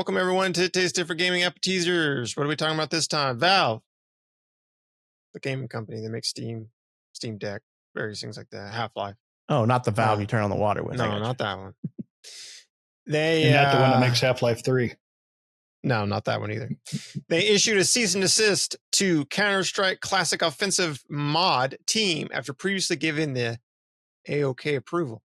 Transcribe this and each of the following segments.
welcome everyone to Taste Different Gaming Appetizers. What are we talking about this time? Valve, the gaming company that makes Steam Deck, various things like that. Half-Life. Oh, not the valve you turn on the water with. No, not that one. And not the one that makes Half-Life 3. No, not that one either. They issued a cease and desist to Counter-Strike Classic Offensive mod team after previously giving the AOK approval,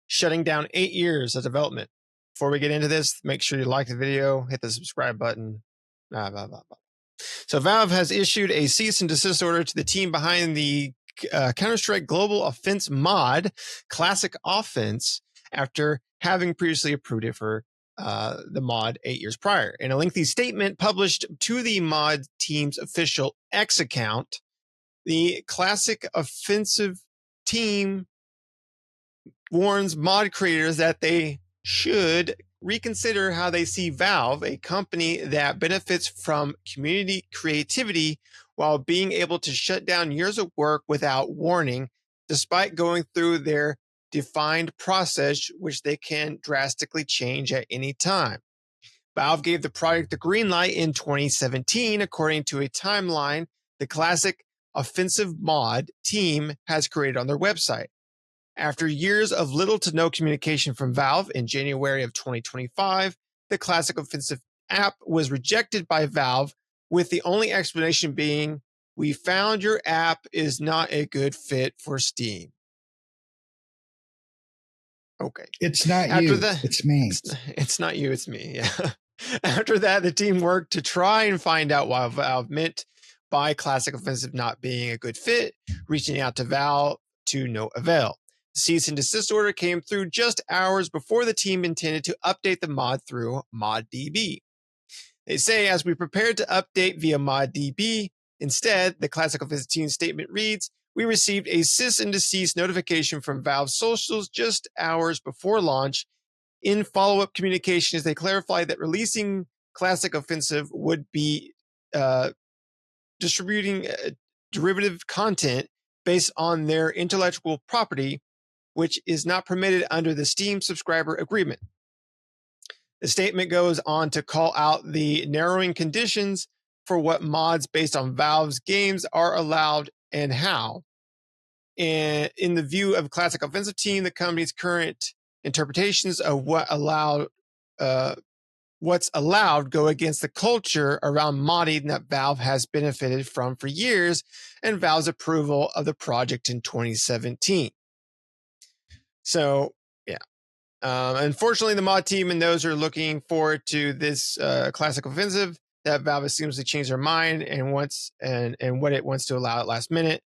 shutting down 8 years of development. Before we get into this, make sure you like the video, hit the subscribe button, blah, blah, blah, blah. So Valve has issued a cease and desist order to the team behind the Counter-Strike Global Offense mod, Classic Offense, after having previously approved it for the mod 8 years prior. In a lengthy statement published to the mod team's official X account, the Classic Offensive team warns mod creators that they should reconsider how they see Valve, a company that benefits from community creativity while being able to shut down years of work without warning, despite going through their defined process, which they can drastically change at any time. Valve gave the project the green light in 2017, according to a timeline the Classic Offensive mod team has created on their website. After years of little to no communication from Valve, in January of 2025, the Classic Offensive app was rejected by Valve, with the only explanation being, "We found your app is not a good fit for Steam." Okay. It's not it's me. It's not you, it's me. Yeah. After that, the team worked to try and find out why Valve meant by Classic Offensive not being a good fit, reaching out to Valve to no avail. The cease and desist order came through just hours before the team intended to update the mod through ModDB. They say, as we prepared to update via ModDB, instead, the Classic Offensive team statement reads, "We received a cease and desist notification from Valve socials just hours before launch. In follow-up communications, they clarified that releasing Classic Offensive would be distributing derivative content based on their intellectual property, which is not permitted under the Steam subscriber agreement." The statement goes on to call out the narrowing conditions for what mods based on Valve's games are allowed and how. And in the view of Classic Offensive team, the company's current interpretations of what's allowed go against the culture around modding that Valve has benefited from for years and Valve's approval of the project in 2017. So, yeah. Unfortunately, the mod team and those are looking forward to this Classic Offensive that Valve has seemingly changed their mind and wants and what it wants to allow at last minute.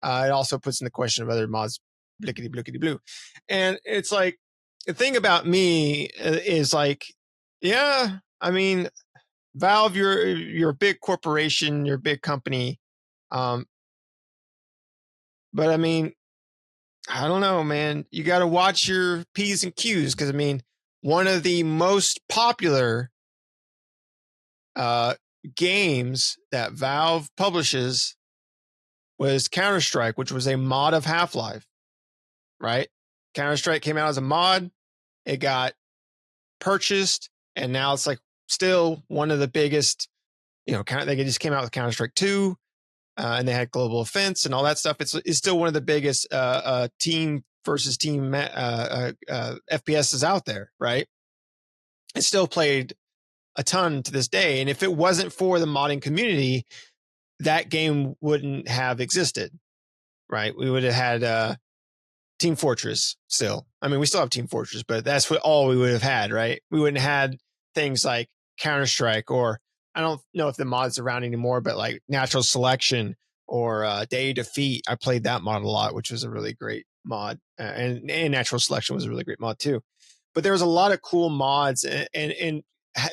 It also puts in the question of other mods, blickety blue. And it's like, the thing about me is like, yeah, I mean, Valve, you're a big corporation, you're a big company. But I mean, I don't know, man. You got to watch your P's and Q's because, I mean, one of the most popular games that Valve publishes was Counter-Strike, which was a mod of Half-Life, right? Counter-Strike came out as a mod. It got purchased, and now it's like still one of the biggest, they just came out with Counter-Strike 2. And they had Global Offense and all that stuff. It's still one of the biggest team versus team FPSs out there, right? It's still played a ton to this day. And if it wasn't for the modding community, that game wouldn't have existed, right? We would have had Team Fortress still. I mean, we still have Team Fortress, but that's all we would have had, right? We wouldn't have had things like Counter-Strike, or I don't know if the mod's around anymore, but like Natural Selection or Day Defeat. I played that mod a lot, which was a really great mod. And Natural Selection was a really great mod too. But there was a lot of cool mods. And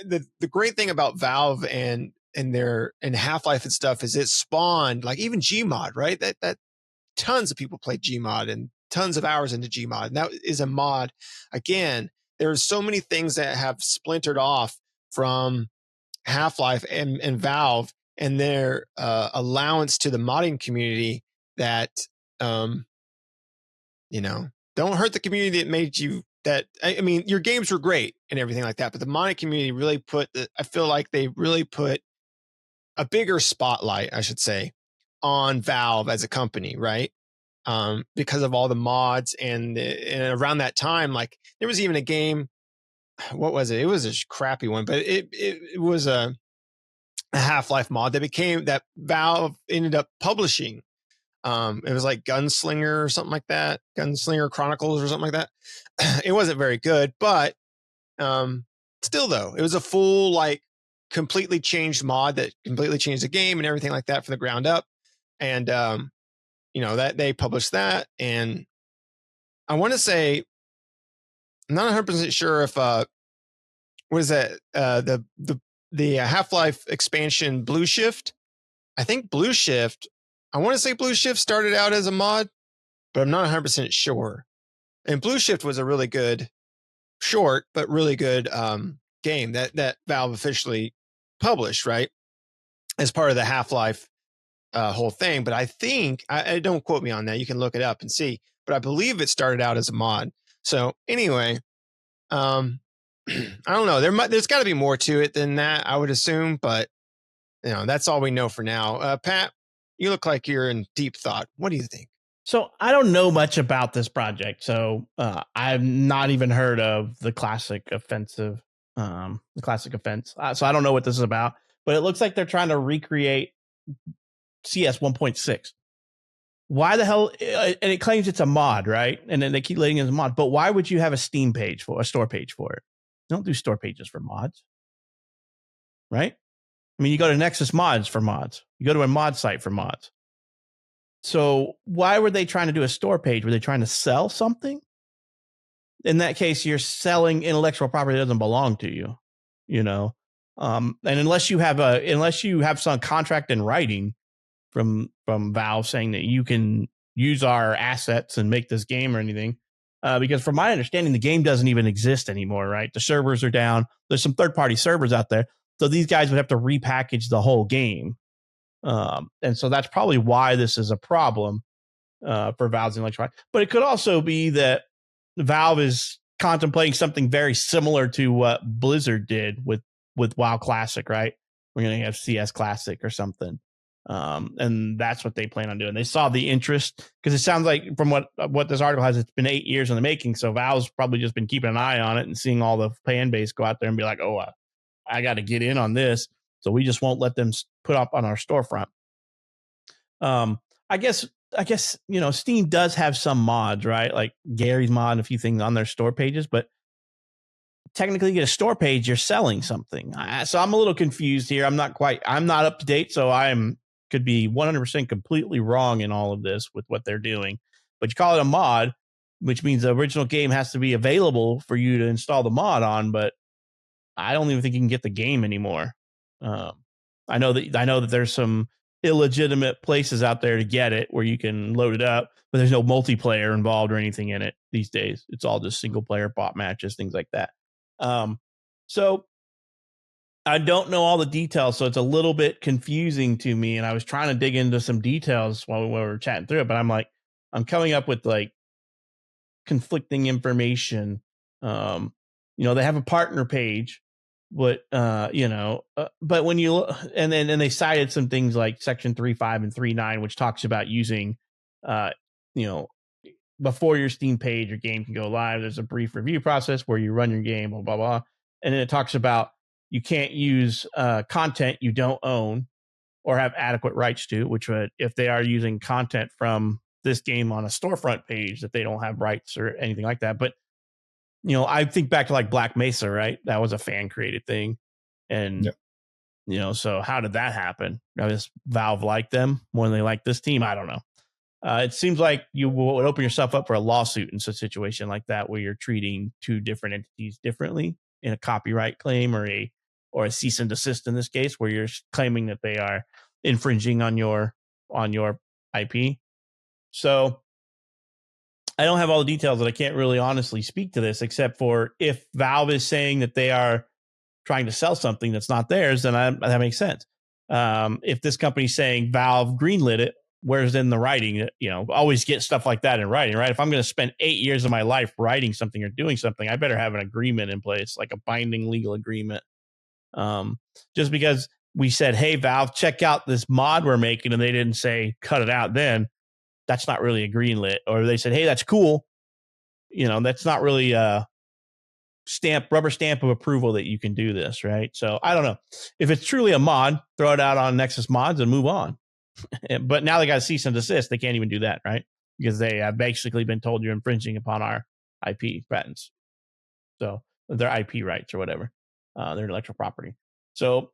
the great thing about Valve and Half-Life and stuff is it spawned like even Gmod, right? That tons of people played Gmod and tons of hours into Gmod. And that is a mod. Again, there's so many things that have splintered off from Half-Life and Valve and their allowance to the modding community that, don't hurt the community that made you I mean, your games were great and everything like that, but the modding community really I feel like they really put a bigger spotlight, I should say, on Valve as a company, right? Because of all the mods and around that time, like there was even a game. What was it? It was a crappy one, but it was a Half-Life mod that Valve ended up publishing. It was like Gunslinger or something like that, Gunslinger Chronicles or something like that. It wasn't very good, but still though, it was a full, like, completely changed mod that completely changed the game and everything like that from the ground up. And that they published that, and I want to say, I'm not 100% sure if what is that, the Half-Life expansion Blue Shift. I think Blue Shift, I want to say Blue Shift started out as a mod, but I'm not 100% sure. And Blue Shift was a really good, short but really good game that Valve officially published, right, as part of the Half-Life whole thing. But I think, I don't quote me on that, you can look it up and see, but I believe it started out as a mod. So anyway, I don't know, there's got to be more to it than that, I would assume, but that's all we know for now. Pat, you look like you're in deep thought. What do you think? So I don't know much about this project. So I've not even heard of the classic offensive, the classic offense. So I don't know what this is about, but it looks like they're trying to recreate CS 1.6. Why the hell? And it claims it's a mod, right? And then they keep letting it as a mod. But why would you have a Steam page for a store page for it? You don't do store pages for mods, right? I mean, you go to Nexus Mods for mods. You go to a mod site for mods. So why were they trying to do a store page? Were they trying to sell something? In that case, you're selling intellectual property that doesn't belong to you, and unless you have some contract in writing from Valve saying that you can use our assets and make this game or anything, because from my understanding, the game doesn't even exist anymore, right? The servers are down. There's some third-party servers out there. So these guys would have to repackage the whole game. And so that's probably why this is a problem for Valve's intellectual property. But it could also be that Valve is contemplating something very similar to what Blizzard did with WoW Classic, right? We're going to have CS Classic or something. And that's what they plan on doing. They saw the interest, because it sounds like from what this article has, it's been 8 years in the making. So Valve's probably just been keeping an eye on it and seeing all the fan base go out there and be like, oh, I got to get in on this. So we just won't let them put up on our storefront. I guess, Steam does have some mods, right? Like Gary's mod and a few things on their store pages, but technically you get a store page, you're selling something. So I'm a little confused here. I'm not up to date. So could be 100% completely wrong in all of this with what they're doing, but you call it a mod, which means the original game has to be available for you to install the mod on, but I don't even think you can get the game anymore. I know that there's some illegitimate places out there to get it where you can load it up, but there's no multiplayer involved or anything in it these days. It's all just single player bot matches, things like that. So I don't know all the details, so it's a little bit confusing to me. And I was trying to dig into some details while we were chatting through it, but I'm coming up with like conflicting information. They have a partner page, but but when you look, and they cited some things like section 3.5 and 3.9, which talks about using, before your Steam page or game can go live, there's a brief review process where you run your game, blah, blah, blah. And then it talks about you can't use content you don't own or have adequate rights to, which would, if they are using content from this game on a storefront page, that they don't have rights or anything like that. But I think back to like Black Mesa, right? That was a fan created thing. And, so how did that happen? Does Valve like them more than they like this team? I don't know. It seems like you would open yourself up for a lawsuit in a situation like that, where you're treating two different entities differently in a copyright claim or a cease and desist in this case, where you're claiming that they are infringing on your IP. So I don't have all the details, that I can't really honestly speak to this, except for if Valve is saying that they are trying to sell something that's not theirs, then that makes sense. If this company's saying Valve greenlit it, where's in the writing? Always get stuff like that in writing, right? If I'm going to spend 8 years of my life writing something or doing something, I better have an agreement in place, like a binding legal agreement. Just because we said, hey, Valve, check out this mod we're making, and they didn't say cut it out, then that's not really a green lit. Or they said, hey, that's cool. That's not really a rubber stamp of approval that you can do this, right? So I don't know. If it's truly a mod, throw it out on Nexus Mods and move on. But now they got a cease and desist. They can't even do that, right? Because they have basically been told you're infringing upon our IP patents. So their IP rights or whatever, their intellectual property. So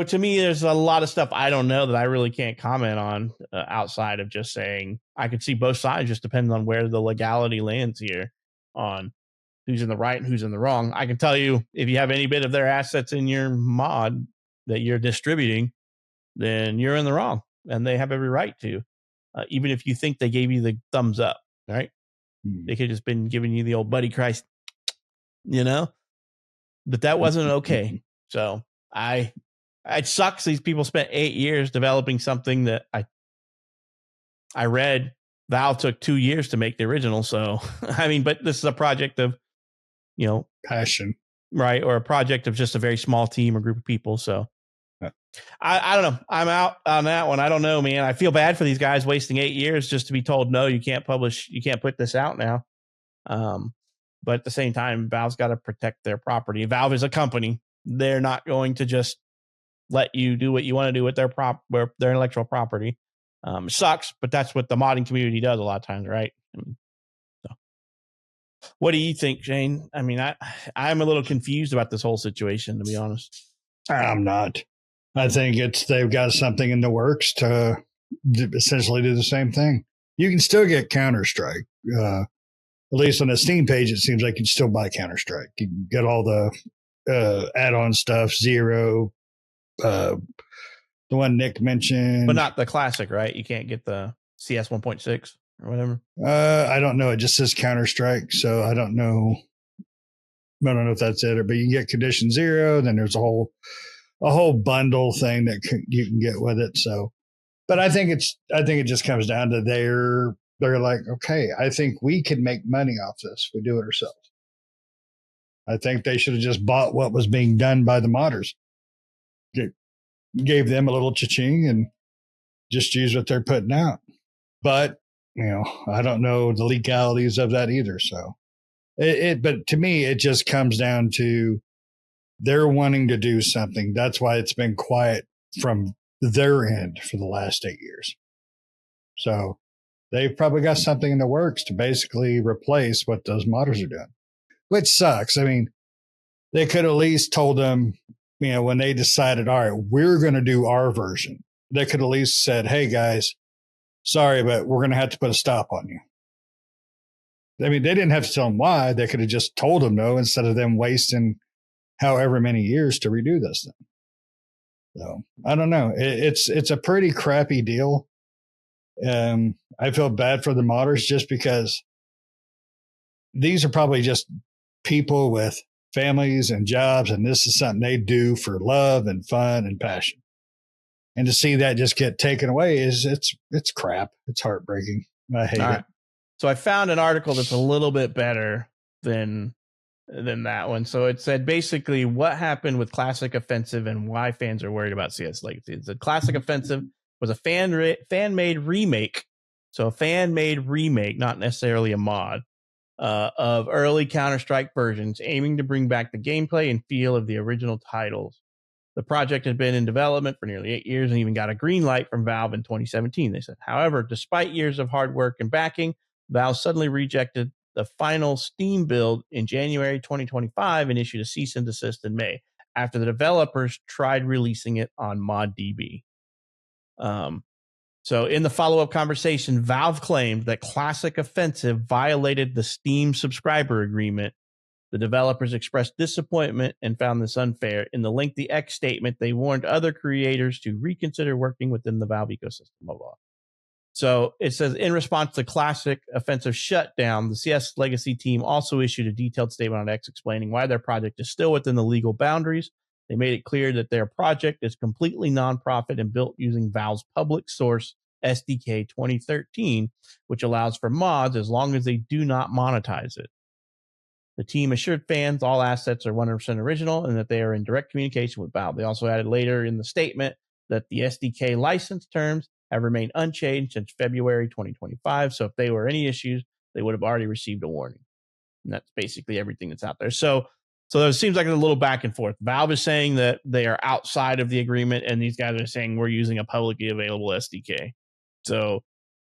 to me, there's a lot of stuff I don't know that I really can't comment on outside of just saying I could see both sides. Just depends on where the legality lands here on who's in the right and who's in the wrong. I can tell you, if you have any bit of their assets in your mod that you're distributing, then you're in the wrong, and they have every right to, even if you think they gave you the thumbs up, right? They could have just been giving you the old buddy Christ, but that wasn't okay. So it sucks. These people spent 8 years developing something that I read Valve took 2 years to make the original. So, but this is a project of, passion, right? Or a project of just a very small team or group of people. So I don't know. I'm out on that one. I don't know, man. I feel bad for these guys wasting 8 years just to be told, no, you can't publish. You can't put this out now. But at the same time, Valve's got to protect their property. Valve is a company. They're not going to just let you do what you want to do with their intellectual property. It sucks, but that's what the modding community does a lot of times, right? So, what do you think, Shane? I'm a little confused about this whole situation, to be honest. I'm not. I think they've got something in the works to essentially do the same thing. You can still get Counter-Strike. At least on the Steam page, it seems like you can still buy Counter-Strike. You can get all the add-on stuff, Zero, the one Nick mentioned. But not the classic, right? You can't get the CS 1.6 or whatever. I don't know. It just says Counter-Strike, so I don't know. I don't know if that's it, but you can get Condition Zero. Then there's a whole bundle thing that you can get with it. So, but I think it just comes down to they're like, okay, I think we can make money off this. We do it ourselves. I think they should have just bought what was being done by the modders. Gave them a little cha-ching and just use what they're putting out. But, I don't know the legalities of that either. So but to me, it just comes down to they're wanting to do something. That's why it's been quiet from their end for the last 8 years. So they've probably got something in the works to basically replace what those modders are doing, which sucks. They could at least told them, when they decided, all right, we're going to do our version, they could at least said, hey guys, sorry, but we're going to have to put a stop on you. They didn't have to tell them why. They could have just told them no, instead of them wasting however many years to redo this thing. So I don't know. It's a pretty crappy deal. I feel bad for the modders just because these are probably just people with families and jobs, and this is something they do for love and fun and passion. And to see that just get taken away it's crap. It's heartbreaking. I hate it. So I found an article that's a little bit better than that one. So it said basically what happened with Classic Offensive and why fans are worried about CS Legacy. The Classic Offensive was a fan-made remake. So a fan-made remake, not necessarily a mod, of early Counter-Strike versions, aiming to bring back the gameplay and feel of the original titles. The project had been in development for nearly 8 years and even got a green light from Valve in 2017, they said. However, despite years of hard work and backing, Valve suddenly rejected the final Steam build in January 2025 and issued a cease and desist in May after the developers tried releasing it on ModDB. So in the follow-up conversation, Valve claimed that Classic Offensive violated the Steam subscriber agreement. The developers expressed disappointment and found this unfair. In the lengthy X statement, they warned other creators to reconsider working within the Valve ecosystem of law. So it says, in response to Classic Offensive shutdown, the CS Legacy team also issued a detailed statement on X explaining why their project is still within the legal boundaries. They made it clear that their project is completely nonprofit and built using Valve's public source SDK 2013, which allows for mods as long as they do not monetize it. The team assured fans all assets are 100% original and that they are in direct communication with Valve. They also added later in the statement that the SDK license terms have remained unchanged since February 2025. So if there were any issues, they would have already received a warning. And that's basically everything that's out there. So it seems like a little back and forth. Valve is saying that they are outside of the agreement, and these guys are saying we're using a publicly available SDK. So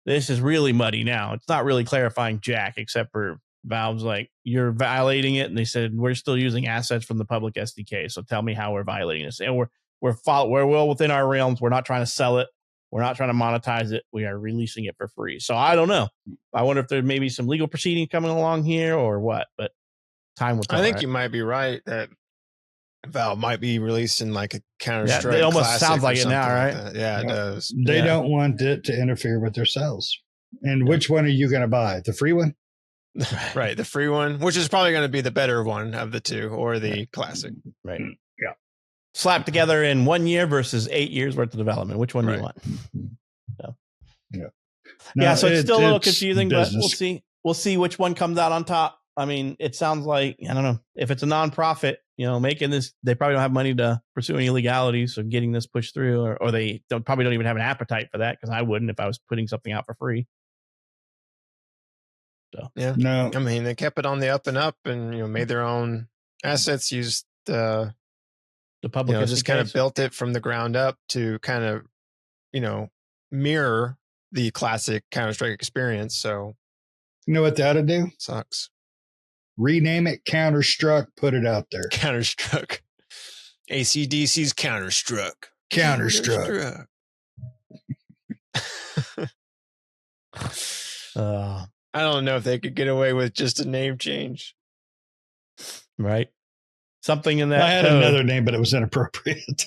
this is really muddy now. It's not really clarifying jack, except for Valve's like, you're violating it. And they said, we're still using assets from the public SDK. So tell me how we're violating this. And we're well within our realms. We're not trying to sell it. We're not trying to monetize it. We are releasing it for free. So I don't know. I wonder if there's maybe some legal proceeding coming along here or what, but time will tell. I think you might be right that Valve might be releasing like a Counter-Strike. It almost sounds like it now, right? Like yeah, it does. They don't want it to interfere with their sales. And which one are you going to buy? The free one? Right, the free one, which is probably going to be the better one of the two, or the classic. Right. Yeah. Slapped together in 1 year versus 8 years worth of development. Which one do you want? So. Yeah. No, so it's still a little confusing, but we'll see. We'll see which one comes out on top. I mean, it sounds like, I don't know, if it's a nonprofit, making this, they probably don't have money to pursue any legalities. So getting this pushed through, or they probably don't even have an appetite for that, because I wouldn't if I was putting something out for free. So yeah, no, I mean, they kept it on the up and up, and made their own assets, used the public, just kind of built it from the ground up to kind of mirror the classic Counter-Strike experience. So you know what they ought to do? Sucks. Rename it Counter-Struck, put it out there. Counter-Struck. AC/DC's Counter-Struck. Counter-Struck. I don't know if they could get away with just a name change. Right. Something in that. I had another name, but it was inappropriate.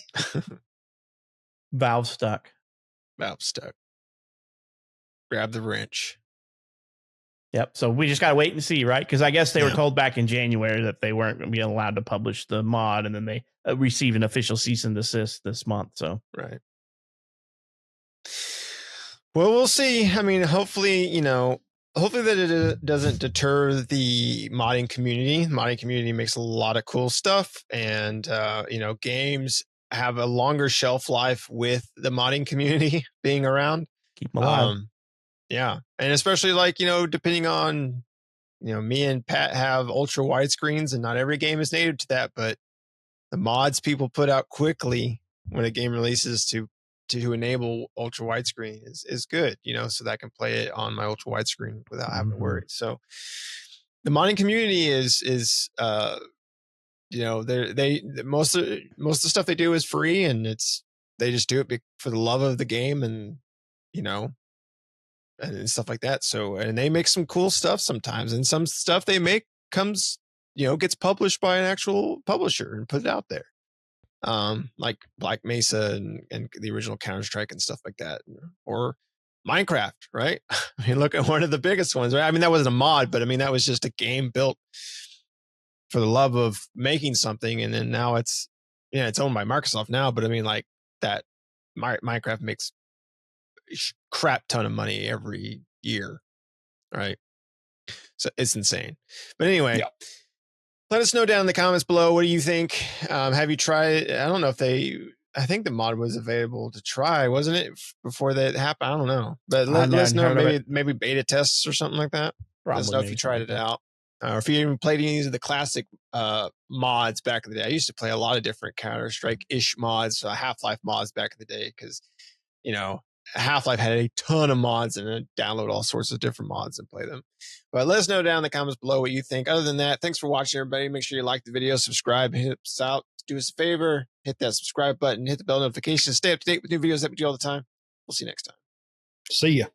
Valve stuck. Grab the wrench. Yep. So we just got to wait and see, right? Because I guess they were told back in January that they weren't going to be allowed to publish the mod, and then they received an official cease and desist this month. So right. Well, we'll see. I mean, hopefully that it doesn't deter the modding community. The modding community makes a lot of cool stuff, and games have a longer shelf life with the modding community being around. Keep them alive. Yeah. And especially depending on, me and Pat have ultra wide screens, and not every game is native to that, but the mods people put out quickly when a game releases to enable ultra widescreen is good, so that I can play it on my ultra widescreen without having to worry. So the modding community is most of the stuff they do is free, and they just do it for the love of the game, and and stuff like that. So, and they make some cool stuff sometimes, and some stuff they make gets published by an actual publisher and put it out there. Like Black Mesa and the original Counter-Strike and stuff like that, or Minecraft, right? I mean, look at one of the biggest ones, right? I mean, that wasn't a mod, but I mean, that was just a game built for the love of making something. And then now it's owned by Microsoft now, but I mean, like that Minecraft makes a crap ton of money every year, right? So it's insane. But anyway, yeah. Let us know down in the comments below. What do you think? Have you tried? I don't know if I think the mod was available to try, wasn't it, before that happened? I don't know. But let us know, maybe beta tests or something like that. Let us know if you tried it out. Or if you even played any of the classic mods back in the day. I used to play a lot of different Counter-Strike-ish mods, Half-Life mods back in the day, because, Half-Life had a ton of mods, and I'd download all sorts of different mods and play them. But let us know down in the comments below what you think. Other than that, thanks for watching, everybody. Make sure you like the video, subscribe, hit us out. Do us a favor, hit that subscribe button, hit the bell notification, stay up to date with new videos that we do all the time. We'll see you next time. See ya.